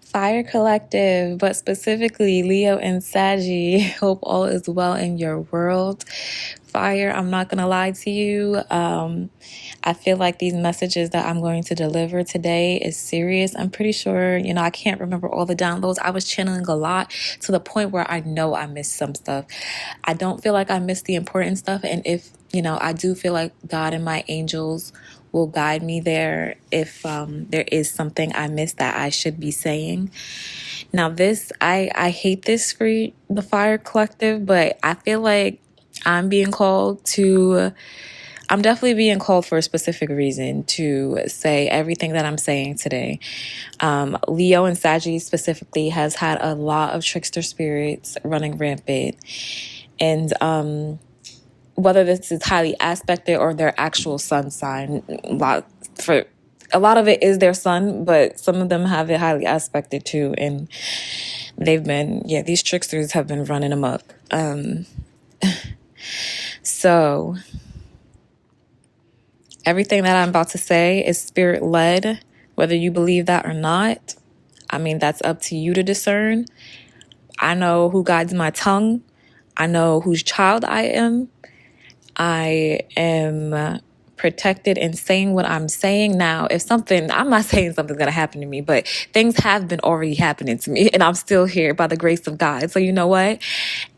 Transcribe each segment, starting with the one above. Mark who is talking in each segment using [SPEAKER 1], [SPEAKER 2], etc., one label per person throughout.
[SPEAKER 1] Fire Collective, but specifically Leo and Saggy. Hope all is well in your world. Fire, I'm not going to lie to you. I feel like these messages that I'm going to deliver today is serious. I'm pretty sure, I can't remember all the downloads. I was channeling a lot to the point where I know I missed some stuff. I don't feel like I missed the important stuff. And if, I do feel like God and my angels will guide me there if there is something I missed that I should be saying. Now this, I hate this for the Fire Collective, but I feel like I'm definitely being called for a specific reason to say everything that I'm saying today. Leo and Sagittarius specifically has had a lot of trickster spirits running rampant. And whether this is highly aspected or their actual sun sign, a lot of it is their sun, but some of them have it highly aspected too. And these tricksters have been running amok. So everything that I'm about to say is spirit led, whether you believe that or not. I mean, that's up to you to discern. I know who guides my tongue. I know whose child I am. I am protected in saying what I'm saying. Now, I'm not saying something's going to happen to me, but things have been already happening to me and I'm still here by the grace of God. So you know what?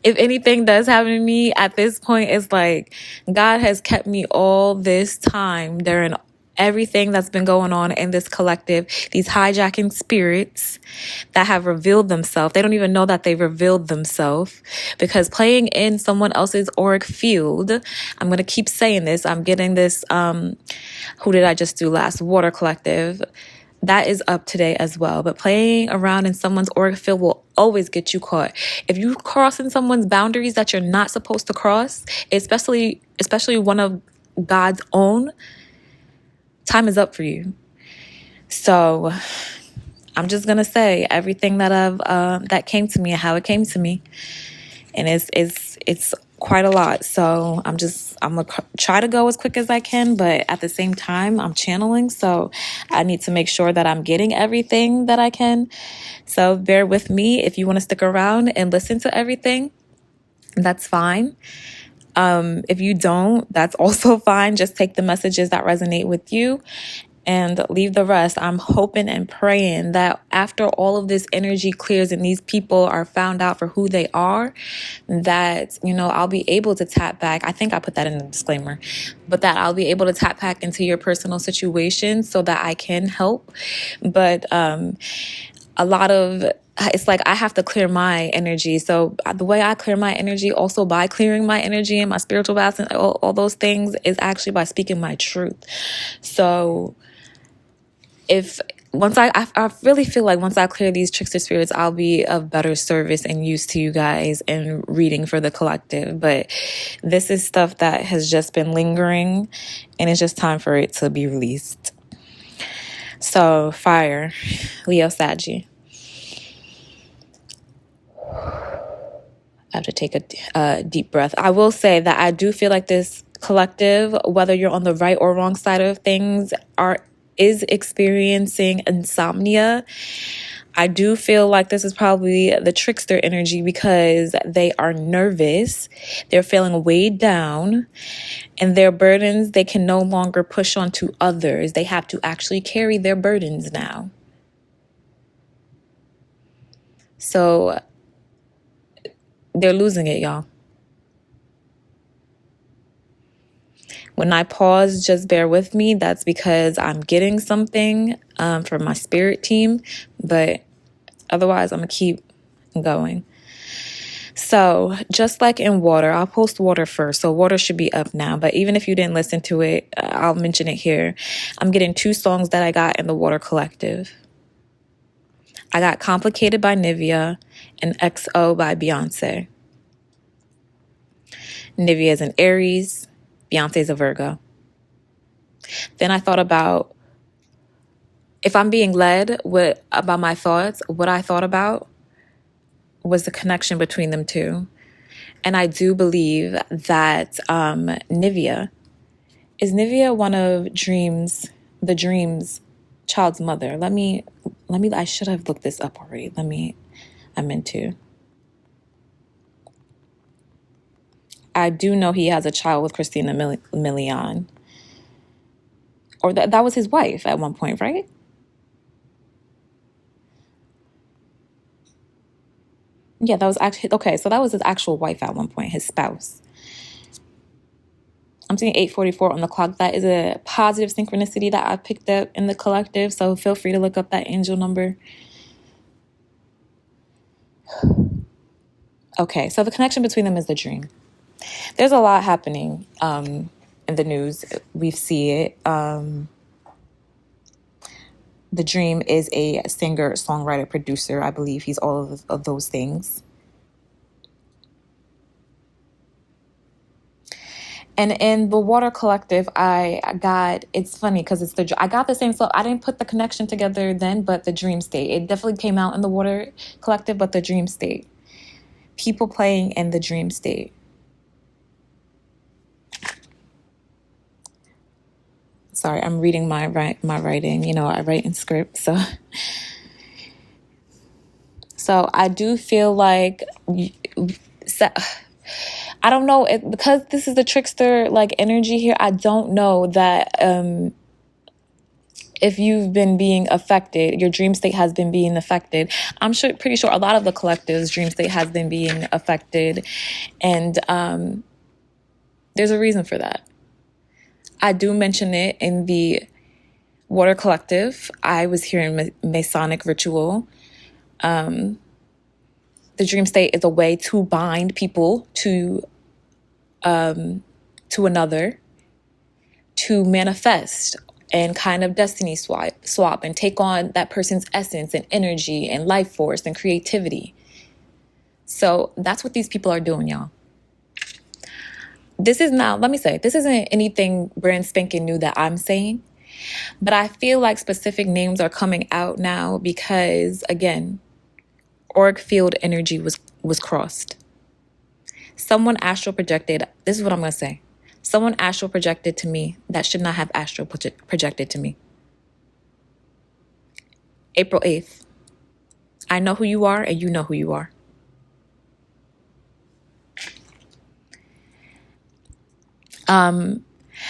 [SPEAKER 1] If anything does happen to me at this point, it's like God has kept me all this time during everything that's been going on in this collective, these hijacking spirits that have revealed themselves. They don't even know that they've revealed themselves because playing in someone else's auric field, I'm going to keep saying this. I'm getting this, who did I just do last? Water Collective. That is up today as well. But playing around in someone's auric field will always get you caught. If you cross in someone's boundaries that you're not supposed to cross, especially one of God's own, time is up for you. So I'm just going to say everything that came to me and how it came to me. And it's quite a lot. So I'm going to try to go as quick as I can, but at the same time, I'm channeling. So I need to make sure that I'm getting everything that I can. So bear with me. If you want to stick around and listen to everything, that's fine. If you don't, that's also fine. Just take the messages that resonate with you and leave the rest. I'm hoping and praying that after all of this energy clears and these people are found out for who they are, that, I'll be able to tap back. I think I put that in the disclaimer, but that I'll be able to tap back into your personal situation so that I can help. But, it's like I have to clear my energy. So the way I clear my energy, also by clearing my energy and my spiritual baths and all those things, is actually by speaking my truth. So I really feel like once I clear these trickster spirits, I'll be of better service and use to you guys and reading for the collective. But this is stuff that has just been lingering and it's just time for it to be released. So fire, Leo, Saggy. I have to take a deep breath. I will say that I do feel like this collective, whether you're on the right or wrong side of things, is experiencing insomnia. I do feel like this is probably the trickster energy because they are nervous. They're feeling weighed down and their burdens, they can no longer push onto others. They have to actually carry their burdens now. So they're losing it, y'all. When I pause, just bear with me. That's because I'm getting something from my spirit team, but otherwise I'm going to keep going. So just like in water, I'll post water first. So water should be up now, but even if you didn't listen to it, I'll mention it here. I'm getting 2 songs that I got in the Water Collective. I got Complicated by Nivea and XO by Beyonce. Nivea is an Aries, Beyonce is a Virgo. Then I thought about, if I'm being led about my thoughts, what I thought about was the connection between them two. And I do believe that Nivea, is Nivea one of the Dream's child's mother? Let me I should have looked this up already. I meant to. I do know he has a child with Christina Milian. Or that was his wife at one point, right? Yeah, that was actually, okay, so that was his actual wife at one point, his spouse. I'm seeing 8:44 on the clock. That is a positive synchronicity that I picked up in the collective, so feel free to look up that angel number. Okay, so the connection between them is the dream. There's a lot happening in the news. We see it. The dream is a singer, songwriter, producer. I believe he's all of those things. And in the Water Collective, it's funny because I got the same stuff. I didn't put the connection together then, but the dream state. It definitely came out in the Water Collective, but the dream state. People playing in the dream state. Sorry, I'm reading my writing. You know, I write in script, so I do feel like I don't know because this is the trickster like energy here. I don't know that if you've been being affected, your dream state has been being affected. I'm pretty sure a lot of the collective's dream state has been being affected, and there's a reason for that. I do mention it in the Water Collective. I was hearing Masonic ritual. The dream state is a way to bind people to another, to manifest and kind of destiny swap and take on that person's essence and energy and life force and creativity. So that's what these people are doing, y'all. This isn't anything brand spanking new that I'm saying, but I feel like specific names are coming out now because, again, auric field energy was crossed. Someone astral projected, this is what I'm going to say. Someone astral projected to me that should not have astral projected to me. April 8th. I know who you are and you know who you are.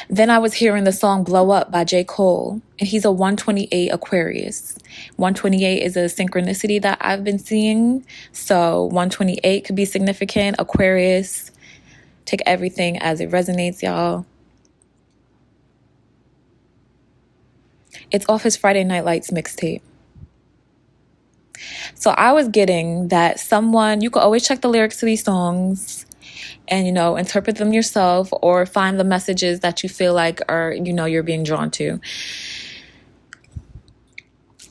[SPEAKER 1] Then I was hearing the song Blow Up by J. Cole, and he's a 128 Aquarius. 128 is a synchronicity that I've been seeing. So 128 could be significant. Aquarius, take everything as it resonates, y'all. It's off his Friday Night Lights mixtape. So I was getting that you could always check the lyrics to these songs and, interpret them yourself or find the messages that you feel like are, you're being drawn to.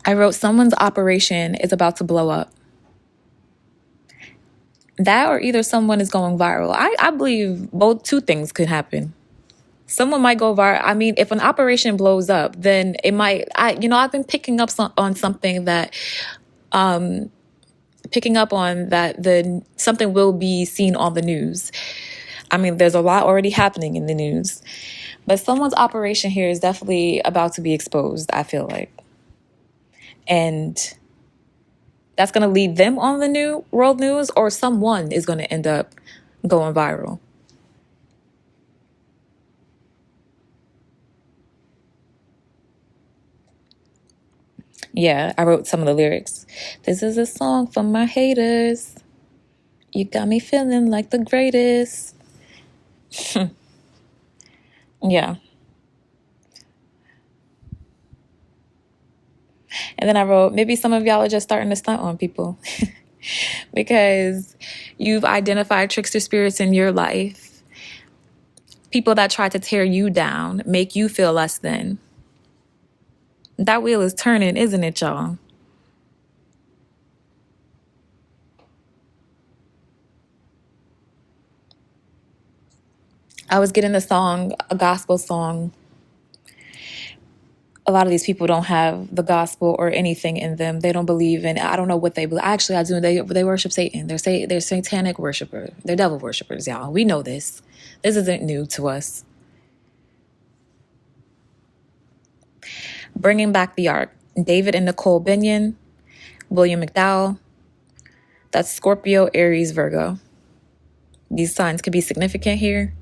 [SPEAKER 1] I wrote, someone's operation is about to blow up. That or either someone is going viral. I believe two things could happen. Someone might go viral. I mean, if an operation blows up, then it might, I've been picking up on something that, something will be seen on the news. I mean, there's a lot already happening in the news, but someone's operation here is definitely about to be exposed, I feel like. And that's going to lead them on the new world news, or someone is going to end up going viral. Yeah, I wrote some of the lyrics. This is a song for my haters. You got me feeling like the greatest. Yeah. And then I wrote, maybe some of y'all are just starting to stunt on people because you've identified trickster spirits in your life. People that try to tear you down, make you feel less than. That wheel is turning, isn't it, y'all? I was getting a gospel song. A lot of these people don't have the gospel or anything in them. They don't believe in, I don't know what they believe. Actually, I do. They worship Satan. They're satanic worshipers. They're devil worshipers, y'all. We know this. This isn't new to us. Bringing back the ark. David and Nicole Binion, William McDowell. That's Scorpio, Aries, Virgo. These signs could be significant here.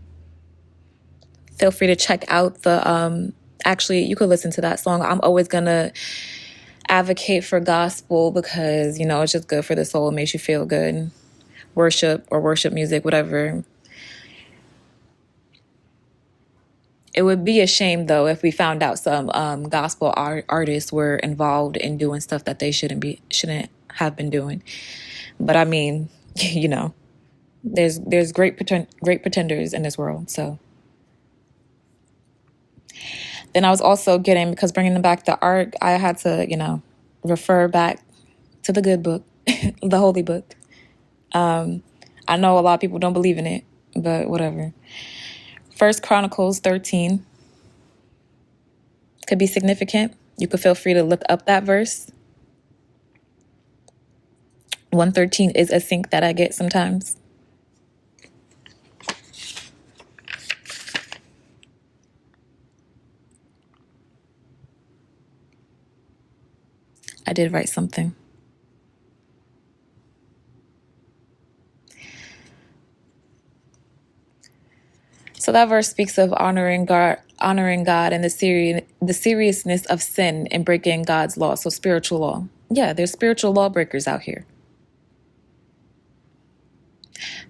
[SPEAKER 1] Feel free to check out the, actually, you could listen to that song. I'm always going to advocate for gospel because, it's just good for the soul. It makes you feel good. Worship or worship music, whatever. It would be a shame, though, if we found out some gospel artists were involved in doing stuff that they shouldn't have been doing. But I mean, there's great pretenders in this world. So then I was also getting, because bringing back the art, I had to, refer back to the good book, the holy book. I know a lot of people don't believe in it, but whatever. 1 Chronicles 13 could be significant. You could feel free to look up that verse. 113 is a sync that I get sometimes. I did write something. So that verse speaks of honoring God and the seriousness of sin and breaking God's law. So spiritual law. Yeah, there's spiritual lawbreakers out here.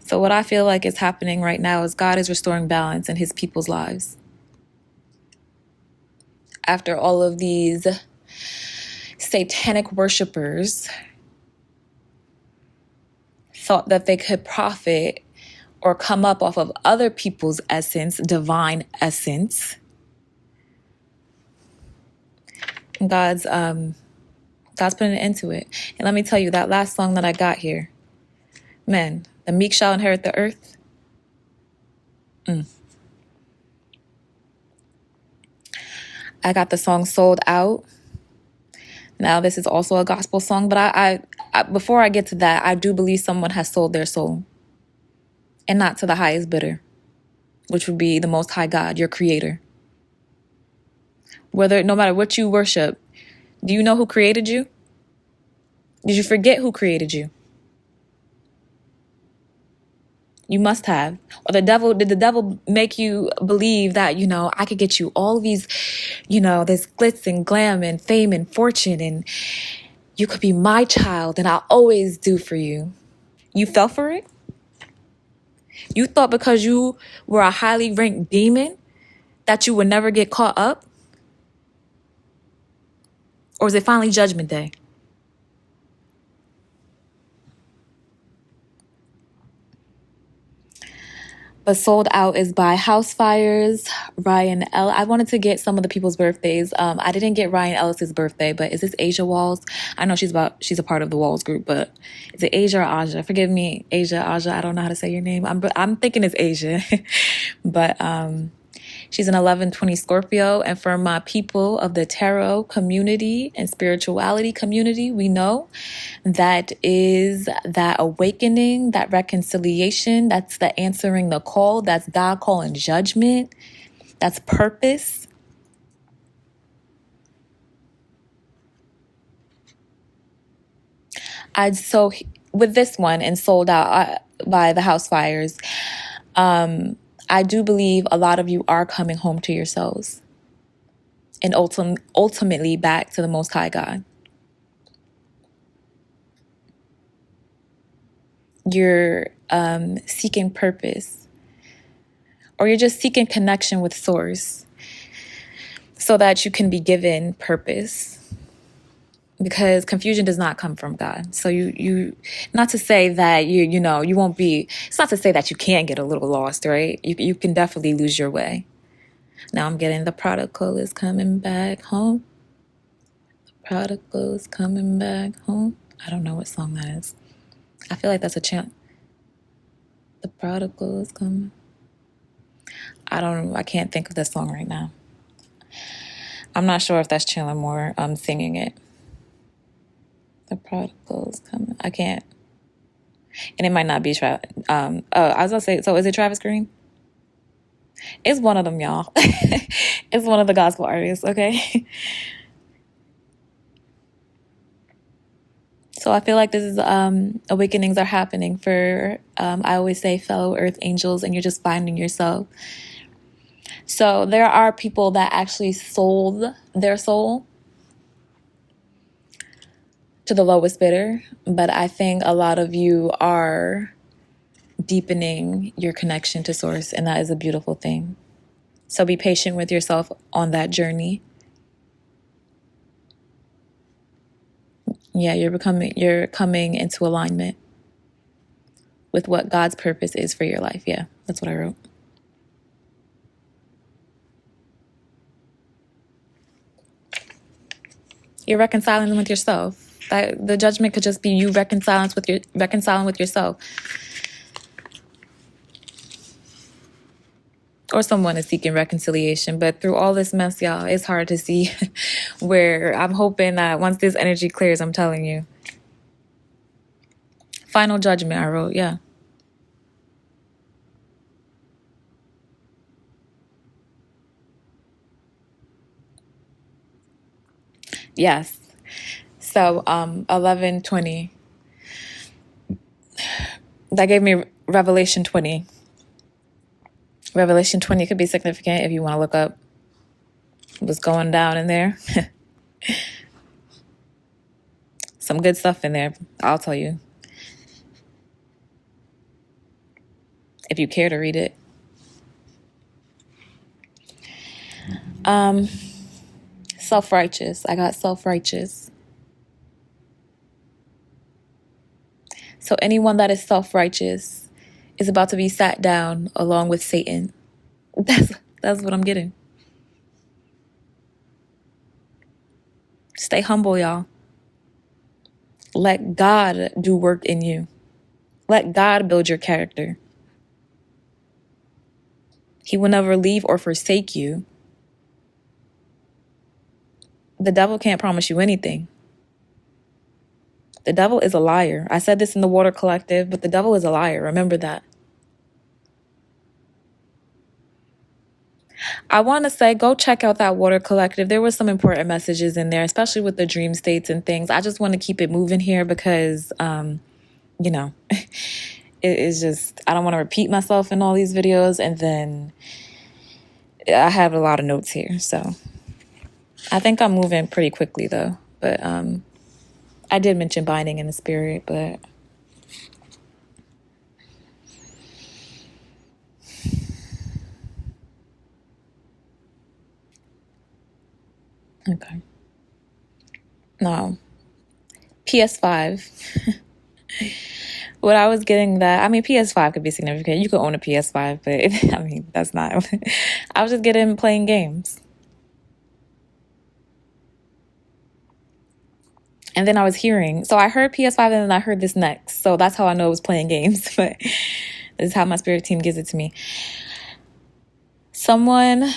[SPEAKER 1] So what I feel like is happening right now is God is restoring balance in his people's lives. After all of these satanic worshipers thought that they could profit or come up off of other people's essence, divine essence, God's putting an end to it. And let me tell you, that last song that I got here, man, the meek shall inherit the earth. I got the song Sold Out. Now, this is also a gospel song, but I before I get to that, I do believe someone has sold their soul. And not to the highest bidder, which would be the Most High God, your creator. No matter what you worship, do you know who created you? Did you forget who created you? You must have. Or did the devil make you believe that, I could get you all these, this glitz and glam and fame and fortune, and you could be my child and I'll always do for you. You fell for it? You thought because you were a highly ranked demon that you would never get caught up? Or is it finally Judgment Day? But Sold Out is by House Fires, Ryan L. I wanted to get some of the people's birthdays. I didn't get Ryan Ellis's birthday, but is this Asia Walls? I know she's a part of the Walls group, but is it Asia or Aja? Forgive me, Aja. I don't know how to say your name. I'm thinking it's Asia, but she's an 11/20 Scorpio, and for my people of the tarot community and spirituality community, we know that is that awakening, that reconciliation, that's the answering the call, that's God calling judgment, that's purpose. So with this one and Sold Out by the House Fires, I do believe a lot of you are coming home to yourselves and ultimately back to the Most High God. You're seeking purpose, or you're just seeking connection with Source so that you can be given purpose. Because confusion does not come from God. So you not to say that you won't be, it's not to say that you can't get a little lost, right? You can definitely lose your way. Now I'm getting the prodigal is coming back home. The prodigal is coming back home. I don't know what song that is. I feel like that's a chant. The prodigal is coming. I can't think of this song right now. I'm not sure if that's Chandler Moore singing it. The prodigal is coming. I can't. And it might not be Travis. I was going to say, so is it Travis Green? It's one of them, y'all. It's one of the gospel artists, okay? So I feel like this is awakenings are happening for I always say fellow earth angels, and you're just finding yourself. So there are people that actually sold their soul to the lowest bidder, but I think a lot of you are deepening your connection to source, and that is a beautiful thing. So be patient with yourself on that journey. Yeah, you're coming into alignment with what God's purpose is for your life. Yeah, that's what I wrote. You're reconciling with yourself. That the judgment could just be you reconciling with yourself. Or someone is seeking reconciliation. But through all this mess, y'all, it's hard to see where I'm hoping that once this energy clears, I'm telling you. Final judgment, I wrote, yeah. Yes. So 11:20. That gave me Revelation 20. Revelation 20 could be significant if you want to look up what's going down in there. Some good stuff in there, I'll tell you. If you care to read it. Self-righteous. I got self-righteous. So anyone that is self-righteous is about to be sat down along with Satan. That's what I'm getting. Stay humble, y'all. Let God do work in you. Let God build your character. He will never leave or forsake you. The devil can't promise you anything. The devil is a liar. I said this in the Water Collective, but the devil is a liar. Remember that. I want to say, go check out that Water Collective. There were some important messages in there, especially with the dream states and things. I just want to keep it moving here because, you know, it is just, I don't want to repeat myself in all these videos. And then I have a lot of notes here. So I think I'm moving pretty quickly though. But I did mention binding in the spirit, but okay. No. PS5. What I was getting that, I mean, PS5 could be significant. You could own a PS5, but I mean, that's not. I was just getting playing games. And then I was hearing, so I heard PS5 and then I heard this next. So that's how I know it was playing games, but this is how my spirit team gives it to me. Someone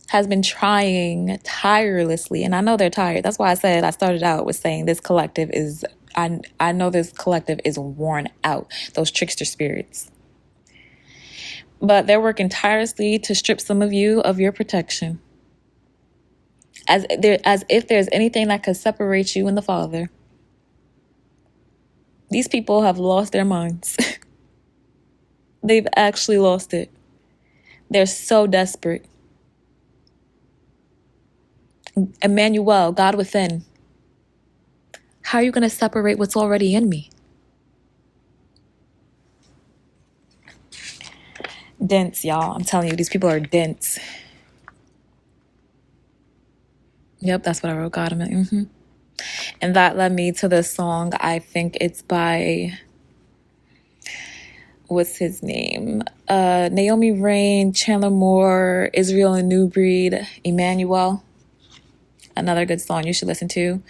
[SPEAKER 1] has been trying tirelessly, and I know they're tired. That's why I said I started out with saying this collective is, I know this collective is worn out, those trickster spirits. But they're working tirelessly to strip some of you of your protection. As if there's anything that could separate you and the Father. These people have lost their minds. They've actually lost it. They're so desperate. Emmanuel, God within. How are you going to separate what's already in me? Dense, y'all. I'm telling you, these people are dense. Yep, that's what I wrote. God, mm-hmm. And that led me to the song. I think it's by, what's his name? Naomi Rain, Chandler Moore, Israel and New Breed, Emmanuel. Another good song you should listen to.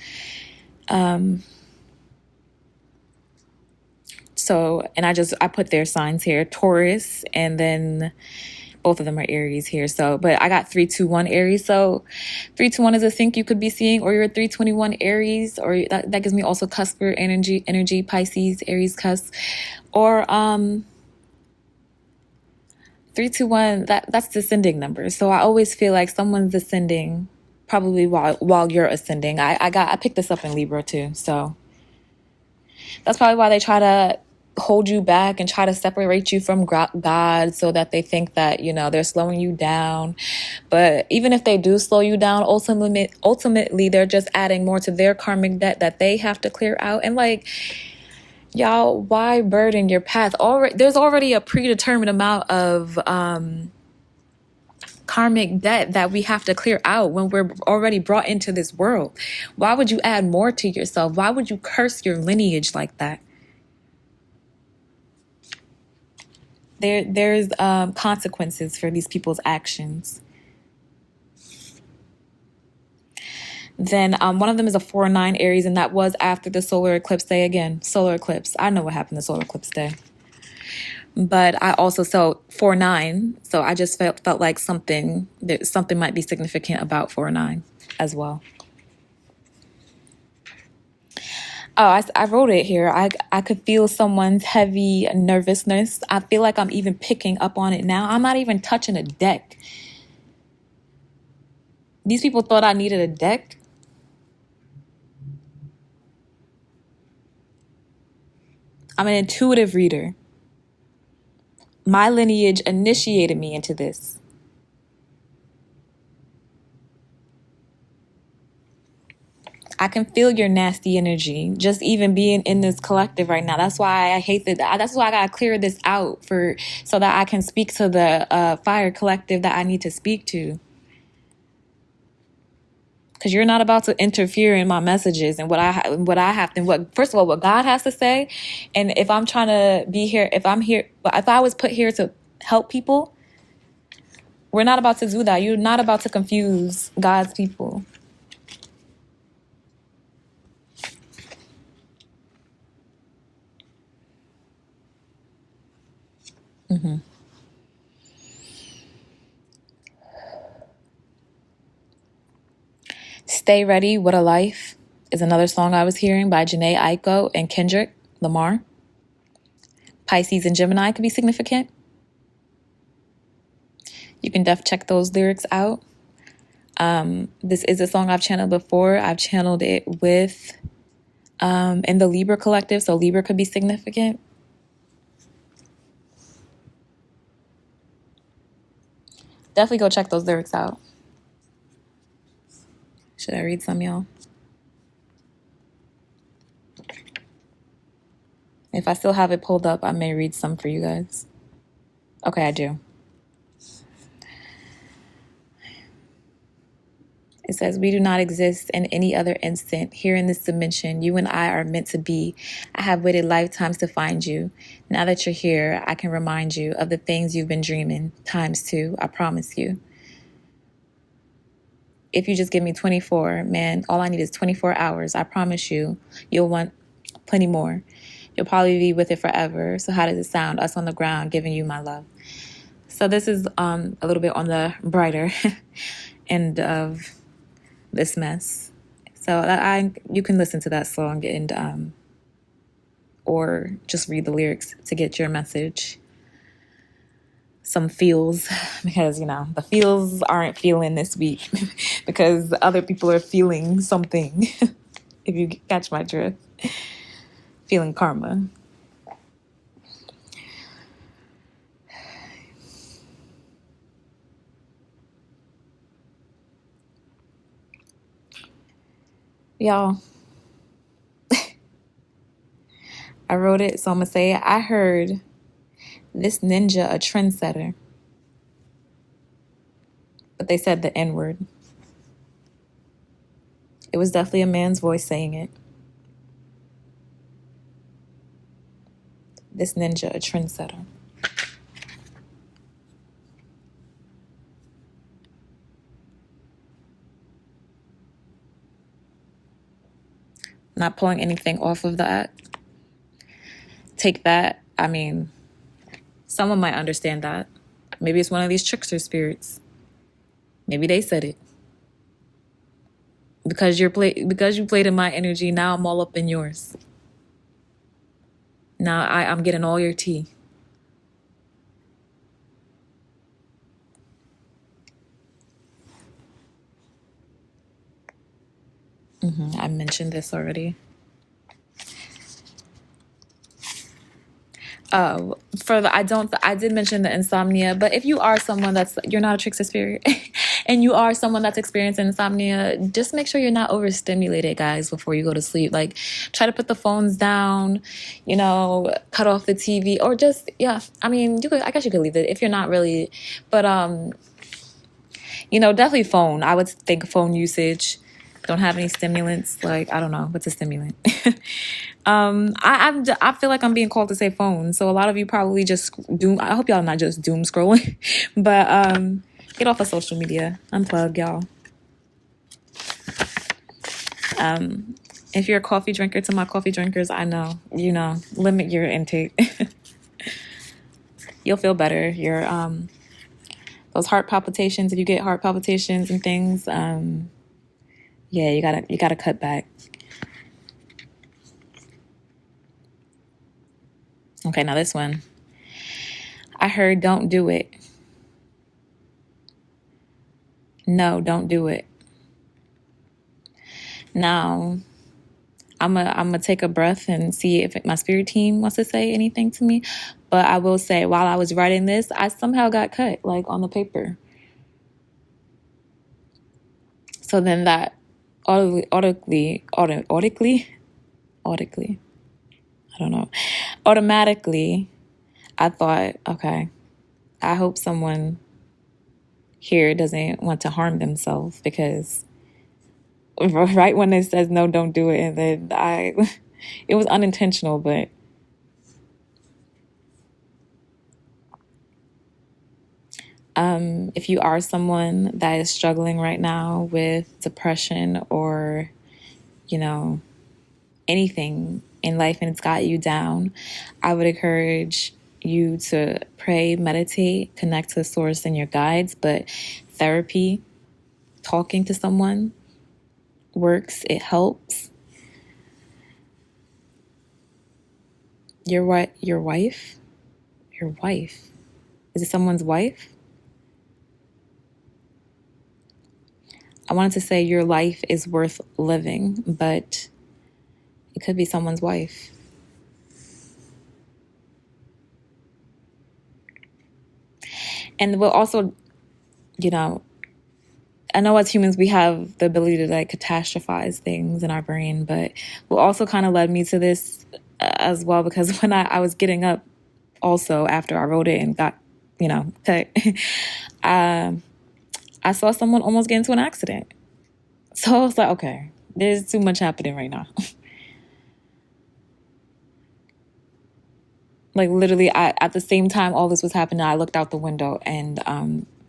[SPEAKER 1] So, and I put their signs here, Taurus, and then both of them are Aries here. So, but I got 321 Aries. So 321 is a sync you could be seeing, or you're 321 Aries, or that gives me also cusper energy, Pisces, Aries cusp, or 321, that's descending numbers. So I always feel like someone's descending probably while you're ascending. I picked this up in Libra too, so that's probably why they try to hold you back and try to separate you from God, so that they think that, you know, they're slowing you down. But even if they do slow you down, ultimately they're just adding more to their karmic debt that they have to clear out. And like, y'all, why burden your path? There's already a predetermined amount of karmic debt that we have to clear out when we're already brought into this world. Why would you add more to yourself? Why would you curse your lineage like that? There's consequences for these people's actions. Then one of them is a 4-9 Aries, and that was after the solar eclipse day. Again, solar eclipse. I know what happened the solar eclipse day. But I also saw 4-9, so I just felt like something might be significant about 4-9 as well. Oh, I wrote it here. I could feel someone's heavy nervousness. I feel like I'm even picking up on it now. I'm not even touching a deck. These people thought I needed a deck. I'm an intuitive reader. My lineage initiated me into this. I can feel your nasty energy just even being in this collective right now. That's why I hate that. That's why I gotta clear this out so that I can speak to the fire collective that I need to speak to. Because you're not about to interfere in my messages and first of all, what God has to say. And if I'm trying to be here, if I was put here to help people, we're not about to do that. You're not about to confuse God's people. Mm-hmm. Stay Ready, What a Life is another song I was hearing by Janae Aiko and Kendrick Lamar. Pisces and Gemini could be significant. You can check those lyrics out. This is a song I've channeled before. I've channeled it with in the Libra collective, so Libra could be significant. Definitely go check those lyrics out. Should I read some, y'all? If I still have it pulled up, I may read some for you guys. Okay, I do. It says, we do not exist in any other instant. Here in this dimension, you and I are meant to be. I have waited lifetimes to find you. Now that you're here, I can remind you of the things you've been dreaming. ×2, I promise you. If you just give me 24, man, all I need is 24 hours. I promise you, you'll want plenty more. You'll probably be with it forever. So how does it sound? Us on the ground giving you my love. So this is a little bit on the brighter end of this mess. So you can listen to that song and or just read the lyrics to get your message. Some feels, because the feels aren't feeling this week because other people are feeling something. If you catch my drift, feeling karma. Y'all, I wrote it, so I'm gonna say it. I heard this ninja a trendsetter, but they said the N-word. It was definitely a man's voice saying it. This ninja a trendsetter. Not pulling anything off of that. Take that. I mean, someone might understand that. Maybe it's one of these trickster spirits. Maybe they said it. Because you played in my energy, now I'm all up in yours. Now I'm getting all your tea. I mentioned this already. I did mention the insomnia, but if you are someone you're not a trickster spirit and you are someone that's experiencing insomnia, just make sure you're not overstimulated, guys, before you go to sleep. Like, try to put the phones down, cut off the TV, or just, yeah, I mean, I guess you could leave it if you're not really, but, definitely phone. I would think phone usage. Don't have any stimulants. Like, I don't know. What's a stimulant? I feel like I'm being called to say phone. So a lot of you probably just I hope y'all not just doom scrolling, but get off of social media. Unplug, y'all. If you're a coffee drinker, to my coffee drinkers, I know, limit your intake. You'll feel better. Your those heart palpitations, if you get heart palpitations and things, yeah, you gotta cut back. Okay, now this one. I heard don't do it. No, don't do it. Now, I'm gonna take a breath and see if my spirit team wants to say anything to me. But I will say, while I was writing this, I somehow got cut, like, on the paper. So then that audibly, I don't know, automatically, I thought, okay, I hope someone here doesn't want to harm themselves, because right when it says no, don't do it, and then it was unintentional, but if you are someone that is struggling right now with depression or, anything in life and it's got you down, I would encourage you to pray, meditate, connect to the source and your guides. But therapy, talking to someone works. It helps. Your wife? Your wife? Is it someone's wife? I wanted to say your life is worth living, but it could be someone's wife. And we'll also, I know as humans we have the ability to like catastrophize things in our brain, but what also kind of led me to this as well, because when I was getting up also after I wrote it and got, cut, I saw someone almost get into an accident. So I was like, okay, there's too much happening right now. Like, literally, at the same time all this was happening, I looked out the window and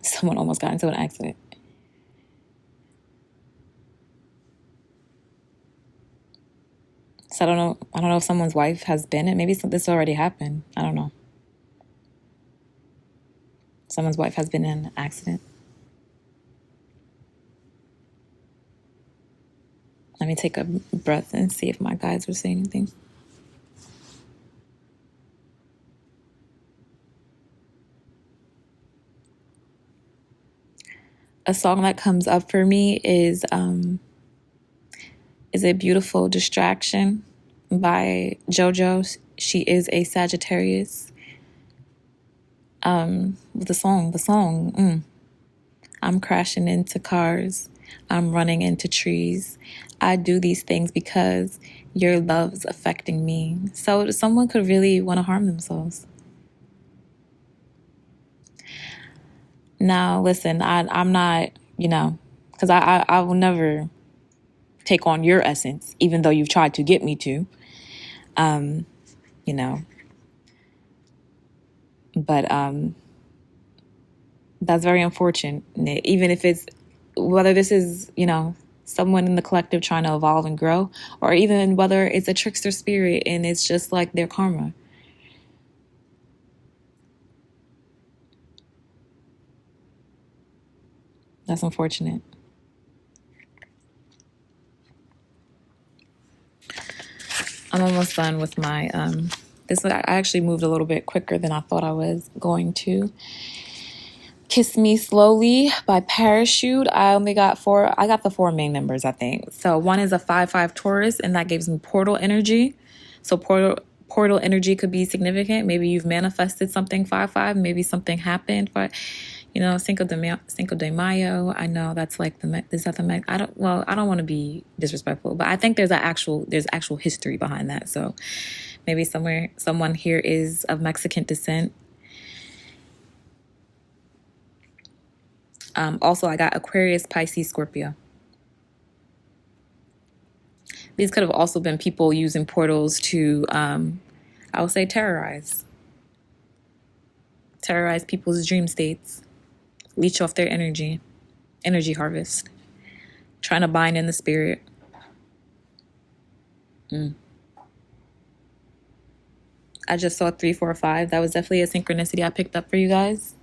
[SPEAKER 1] someone almost got into an accident. So I don't know if someone's wife has been it. Maybe this already happened. I don't know. Someone's wife has been in an accident. Let me take a breath and see if my guides were saying anything. A song that comes up for me is A Beautiful Distraction by JoJo. She is a Sagittarius. The song. I'm crashing into cars. I'm running into trees. I do these things because your love's affecting me. So someone could really want to harm themselves. Now, listen, I'm not, because I will never take on your essence, even though you've tried to get me to, but that's very unfortunate. Even if it's, whether this is, someone in the collective trying to evolve and grow, or even whether it's a trickster spirit and it's just like their karma. That's unfortunate. I'm almost done with my, I actually moved a little bit quicker than I thought I was going to. Kiss Me Slowly by Parachute. I only got four. I got the four main members, I think. So one is a 5/5 Taurus, and that gives me portal energy. So portal energy could be significant. Maybe you've manifested something 5/5. Maybe something happened, but Cinco de Mayo. I know that's like is that the I don't want to be disrespectful, but I think there's actual history behind that. So maybe someone here is of Mexican descent. Also, I got Aquarius, Pisces, Scorpio. These could have also been people using portals to, I would say, terrorize people's dream states, leech off their energy harvest, trying to bind in the spirit. I just saw 3, 4, 5. That was definitely a synchronicity I picked up for you guys.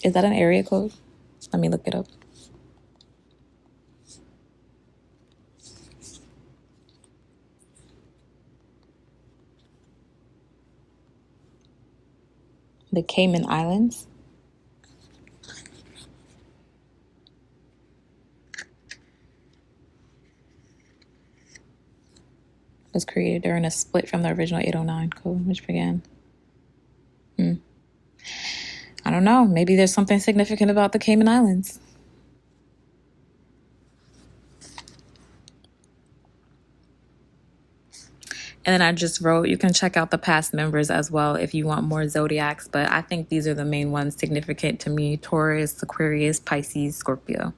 [SPEAKER 1] Is that an area code? Let me look it up. The Cayman Islands. Was created during a split from the original 809 code, which began. I don't know. Maybe there's something significant about the Cayman Islands. And then I just wrote, you can check out the past members as well if you want more zodiacs, but I think these are the main ones significant to me: Taurus, Aquarius, Pisces, Scorpio.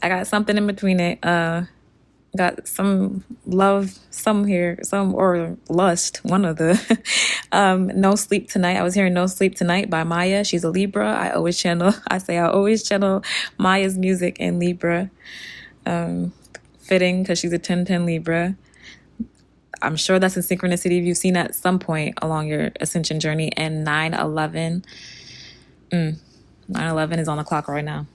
[SPEAKER 1] I got something in between it. Got some love, some here, some or lust, one of the. No Sleep Tonight. I was hearing No Sleep Tonight by Maya. She's a Libra. I always channel Maya's music in Libra. Fitting because she's a 10/10 Libra. I'm sure that's a synchronicity you've seen at some point along your ascension journey. And 9/11. 9/11 is on the clock right now.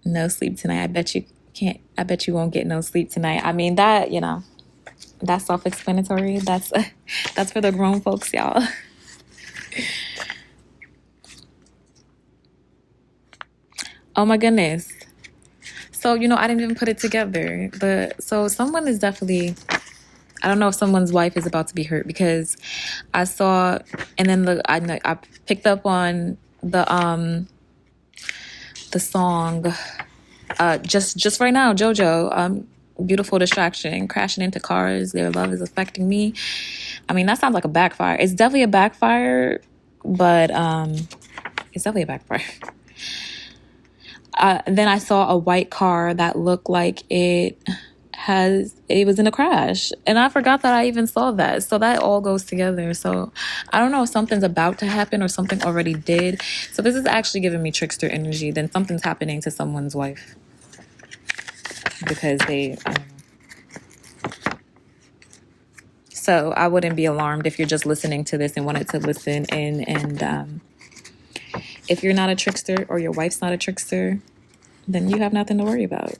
[SPEAKER 1] No sleep tonight. I bet you won't get no sleep tonight. I mean, that, that's self-explanatory. That's for the grown folks, y'all. Oh my goodness. So, I didn't even put it together. So someone is definitely, I don't know if someone's wife is about to be hurt, because I saw, and then I picked up on the song, just right now, JoJo, Beautiful Distraction, crashing into cars, their love is affecting me. I mean, that sounds like a backfire. It's definitely a backfire, but it's definitely a backfire. Then I saw a white car that looked like it was in a crash, and I forgot that I even saw that. So that all goes together. So I don't know if something's about to happen or something already did. So this is actually giving me trickster energy. Then something's happening to someone's wife because they. So I wouldn't be alarmed if you're just listening to this and wanted to listen in. And if you're not a trickster or your wife's not a trickster, then you have nothing to worry about.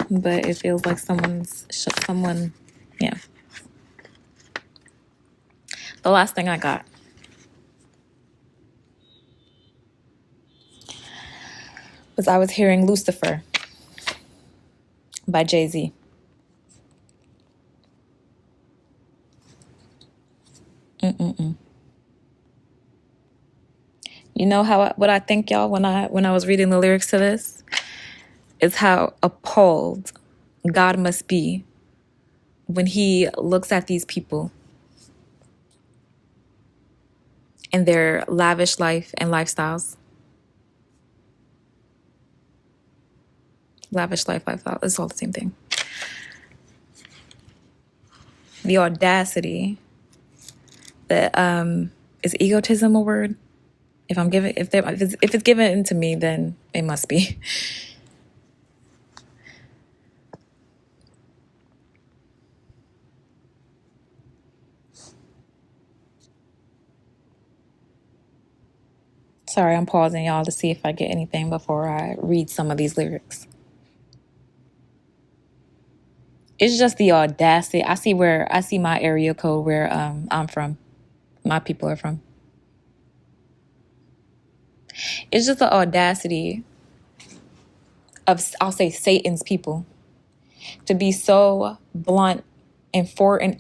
[SPEAKER 1] But it feels like someone, yeah. The last thing I got was I was hearing Lucifer by Jay-Z. You know what I think, y'all, when I was reading the lyrics to this, is how appalled God must be when he looks at these people and their lavish life and lifestyles. Lavish life, lifestyle, it's all the same thing. The audacity that is egotism a word? If it's given to me, then it must be. Sorry, I'm pausing y'all to see if I get anything before I read some of these lyrics. It's just the audacity. I see my area code where I'm from. My people are from. It's just the audacity of, I'll say, Satan's people to be so blunt and forthright,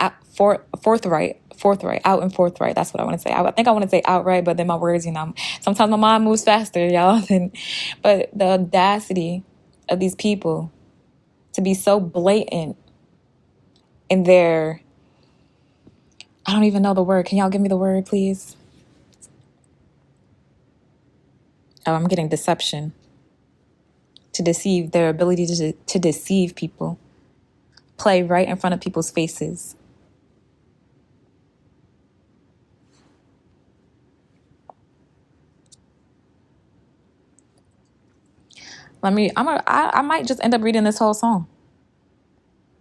[SPEAKER 1] out and forthright. That's what I want to say. I think I want to say outright, but then my words, sometimes my mind moves faster, y'all. But the audacity of these people to be so blatant in their, I don't even know the word. Can y'all give me the word, please? Oh, I'm getting deception. To deceive, their ability to deceive people. Play right in front of people's faces. I might just end up reading this whole song.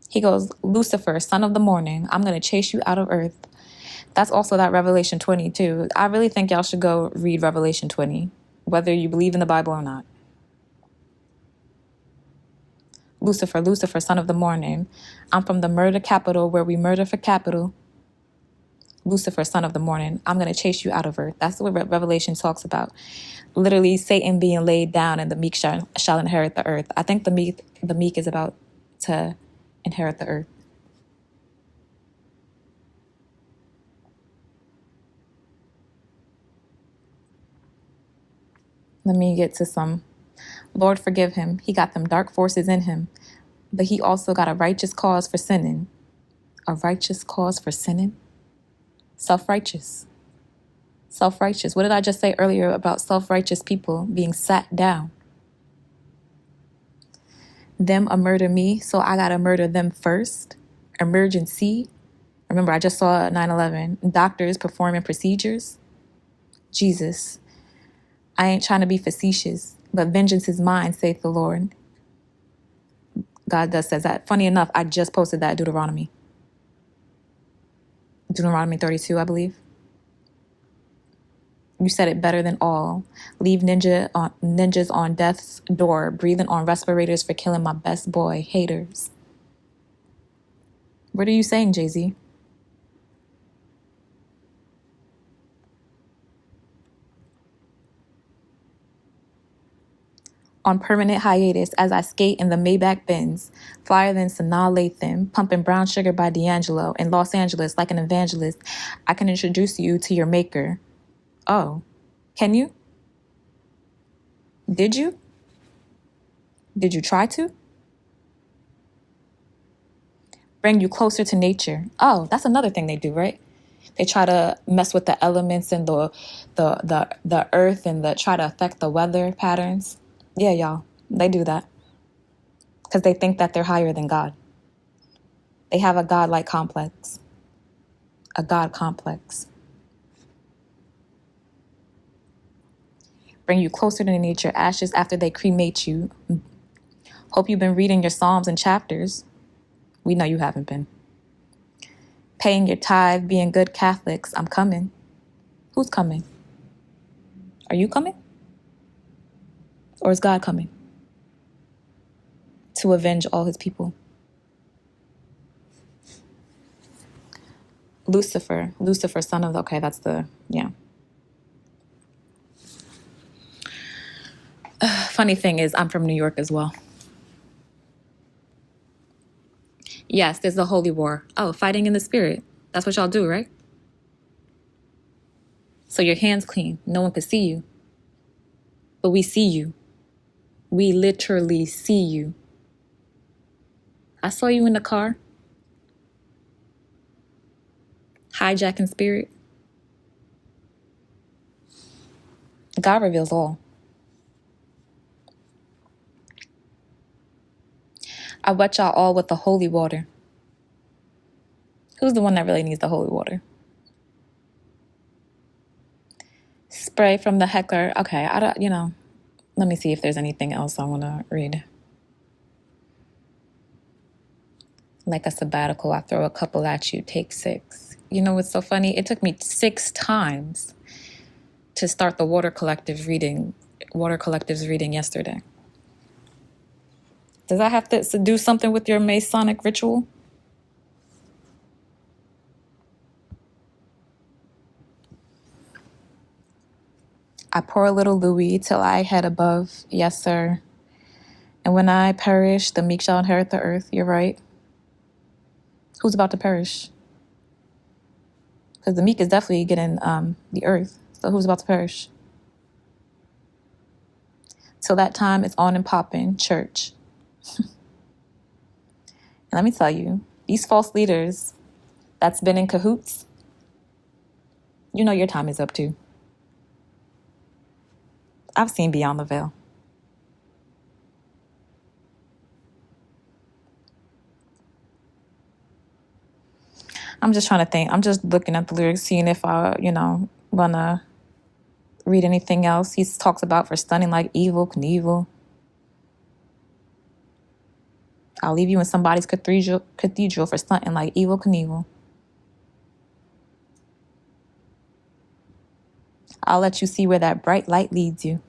[SPEAKER 1] He goes, Lucifer, son of the morning, I'm going to chase you out of earth. That's also that Revelation 20 too. I really think y'all should go read Revelation 20, whether you believe in the Bible or not. Lucifer, Lucifer, son of the morning, I'm from the murder capital where we murder for capital. Lucifer, son of the morning, I'm going to chase you out of earth. That's what Revelation talks about. Literally, Satan being laid down and the meek shall inherit the earth. I think the meek is about to inherit the earth. Let me get to some. Lord, forgive him. He got them dark forces in him, but he also got a righteous cause for sinning. A righteous cause for sinning? Self-righteous. Self-righteous. What did I just say earlier about self-righteous people being sat down? Them a murder me, so I gotta murder them first. Emergency. Remember, I just saw 9/11. Doctors performing procedures. Jesus. I ain't trying to be facetious, but vengeance is mine, saith the Lord. God does says that. Funny enough, I just posted that Deuteronomy 32, I believe. You said it better than all. Leave ninjas on death's door, breathing on respirators for killing my best boy. Haters. What are you saying, Jay-Z? On permanent hiatus as I skate in the Maybach Benz, flyer than Sanaa Lathan, pumping brown sugar by D'Angelo in Los Angeles like an evangelist. I can introduce you to your maker. Oh, can you? Did you? Did you try to? Bring you closer to nature. Oh, that's another thing they do, right? They try to mess with the elements and the earth and try to affect the weather patterns. Yeah, y'all, they do that because they think that they're higher than God. They have a God-like complex, a God complex. Bring you closer to nature, ashes after they cremate you. Hope you've been reading your Psalms and chapters. We know you haven't been. Paying your tithe, being good Catholics. I'm coming. Who's coming? Are you coming? Or is God coming to avenge all his people? Lucifer, son of okay, that's yeah. Funny thing is, I'm from New York as well. Yes, there's the holy war. Oh, fighting in the spirit. That's what y'all do, right? So your hands clean. No one can see you. But we see you. We literally see you. I saw you in the car. Hijacking spirit. God reveals all. I wet y'all all with the holy water. Who's the one that really needs the holy water? Spray from the heckler. Okay, I don't, let me see if there's anything else I want to read. Like a sabbatical, I throw a couple at you, take 6. You know what's so funny? It took me 6 times to start the water collectives reading yesterday. Does that have to do something with your Masonic ritual? I pour a little Louis till I head above, yes, sir. And when I perish, the meek shall inherit the earth. You're right. Who's about to perish? Because the meek is definitely getting the earth. So who's about to perish? Till that time, it's on and popping, church. And let me tell you, these false leaders that's been in cahoots, you know your time is up too. I've seen beyond the veil. I'm just trying to think. I'm just looking at the lyrics, seeing if I, want to read anything else. He talks about for stunning like evil, Knievel. I'll leave you in somebody's cathedral for stunting like evil, Knievel. I'll let you see where that bright light leads you.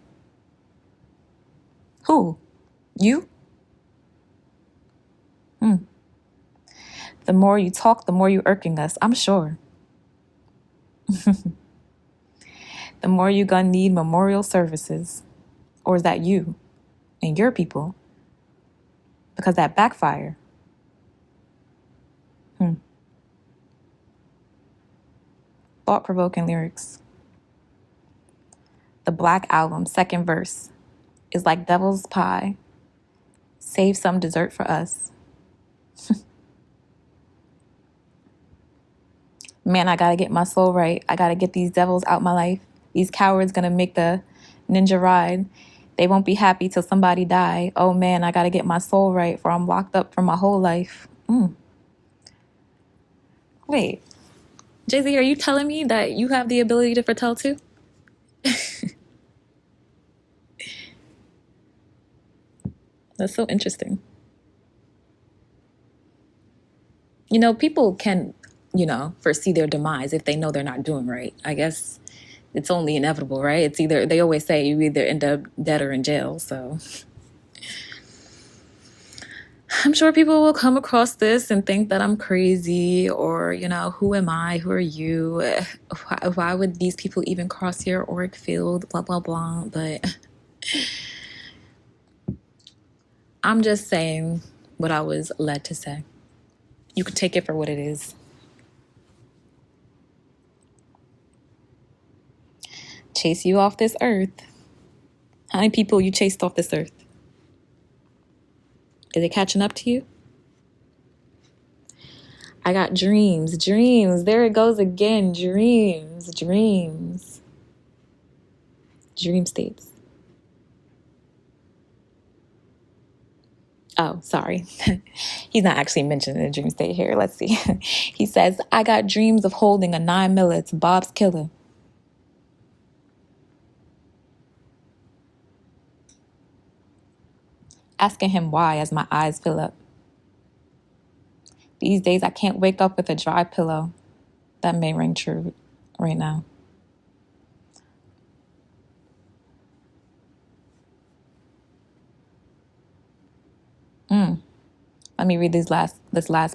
[SPEAKER 1] Who? You? The more you talk, the more you irking us, I'm sure. The more you gonna need memorial services. Or is that you and your people? Because that backfire. Thought-provoking lyrics. The Black Album, second verse, is like devil's pie. Save some dessert for us. Man, I gotta get my soul right. I gotta get these devils out my life. These cowards gonna make the ninja ride. They won't be happy till somebody die. Oh man, I gotta get my soul right, for I'm locked up for my whole life. Wait, Jay-Z, are you telling me that you have the ability to foretell too? That's so interesting. People can, foresee their demise if they know they're not doing right. I guess it's only inevitable, right? It's either, they always say you either end up dead or in jail, so I'm sure people will come across this and think that I'm crazy or, who am I? Who are you? Why would these people even cross your auric field? Blah, blah, blah. But I'm just saying what I was led to say. You can take it for what it is. Chase you off this earth. How many people you chased off this earth? Is it catching up to you? I got dreams. There it goes again. Dreams. Dream states. Oh, sorry. He's not actually mentioning the dream state here. Let's see. He says, I got dreams of holding a 9mm. It's Bob's killer. Asking him why as my eyes fill up. These days I can't wake up with a dry pillow. That may ring true right now. Let me read this last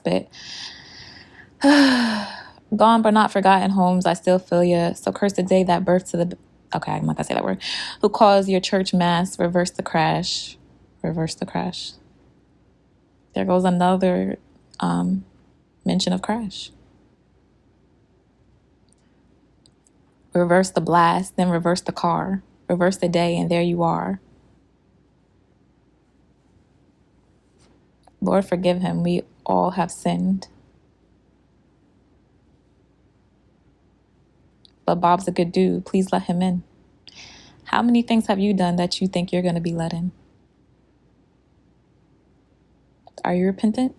[SPEAKER 1] bit. Gone but not forgotten homes, I still feel ya. So curse the day that birth to the... Okay, I'm not gonna say that word. Who calls your church mass? Reverse the crash. There goes another mention of crash. Reverse the blast, then reverse the car. Reverse the day, and there you are. Lord, forgive him. We all have sinned. But Bob's a good dude. Please let him in. How many things have you done that you think you're going to be let in? Are you repentant?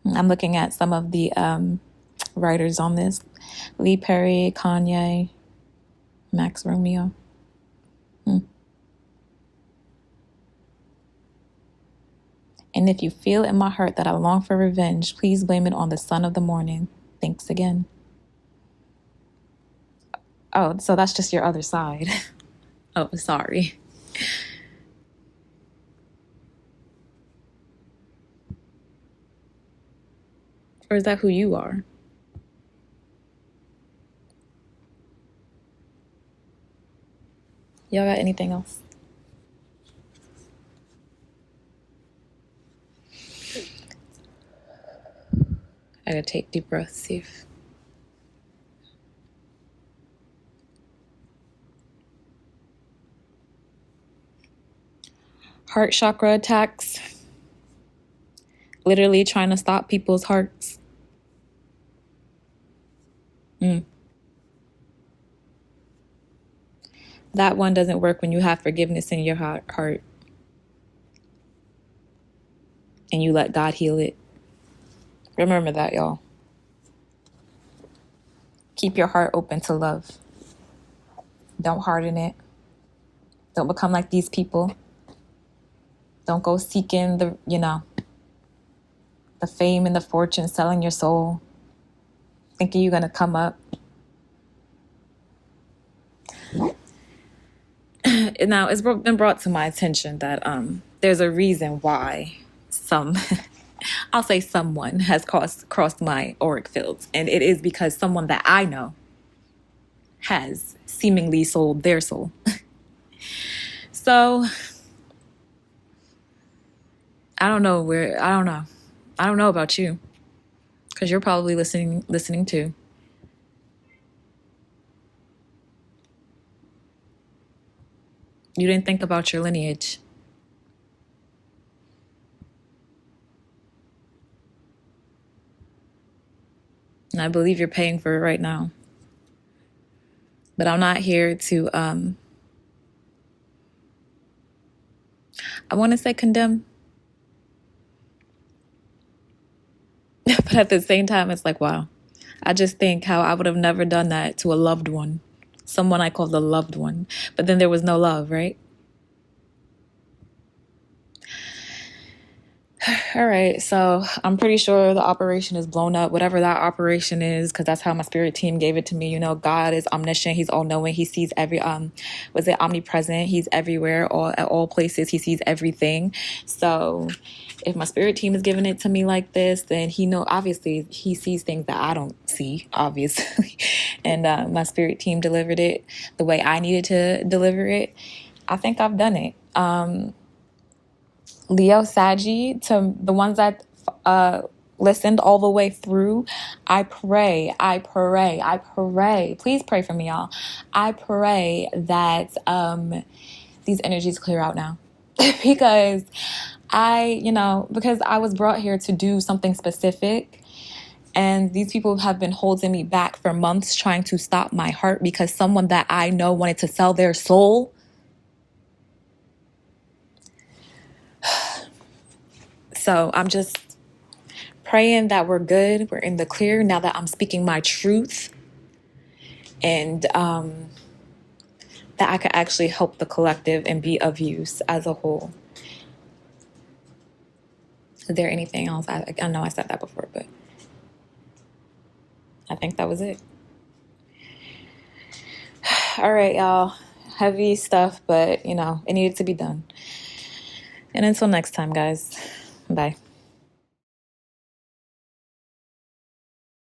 [SPEAKER 1] I'm looking at some of the writers on this. Lee Perry, Kanye, Max Romeo. And if you feel in my heart that I long for revenge, please blame it on the son of the morning. Thanks again. Oh, so that's just your other side. Oh, sorry. Or is that who you are? Y'all got anything else? I gotta take deep breaths, see if... Heart chakra attacks. Literally trying to stop people's hearts. That one doesn't work when you have forgiveness in your heart and you let God heal it. Remember that, y'all. Keep your heart open to love. Don't harden it. Don't become like these people. Don't go seeking the fame and the fortune, selling your soul, thinking you're going to come up. Now, it's been brought to my attention that there's a reason why I'll say someone has crossed my auric fields. And it is because someone that I know has seemingly sold their soul. So, I don't know about you, because you're probably listening too. You didn't think about your lineage. And I believe you're paying for it right now. But I'm not here to, I want to say condemn. But at the same time, it's like, wow. I just think how I would have never done that to a loved one. Someone I called a loved one. But then there was no love, right? All right, so I'm pretty sure the operation is blown up, whatever that operation is, because that's how my spirit team gave it to me. You know, God is omniscient. He's all-knowing. He sees omnipresent? He's everywhere, at all places. He sees everything. So if my spirit team is giving it to me like this, then obviously, he sees things that I don't see, obviously. And my spirit team delivered it the way I needed to deliver it. I think I've done it. Leo, Saggy, to the ones that listened all the way through, I pray. Please pray for me, y'all. I pray that these energies clear out now. Because because I was brought here to do something specific. And these people have been holding me back for months, trying to stop my heart because someone that I know wanted to sell their soul. So I'm just praying that we're good. We're in the clear now that I'm speaking my truth. And that I could actually help the collective and be of use as a whole. Is there anything else? I know I said that before, but I think that was it. All right, y'all. Heavy stuff, but, it needed to be done. And until next time, guys. Bye.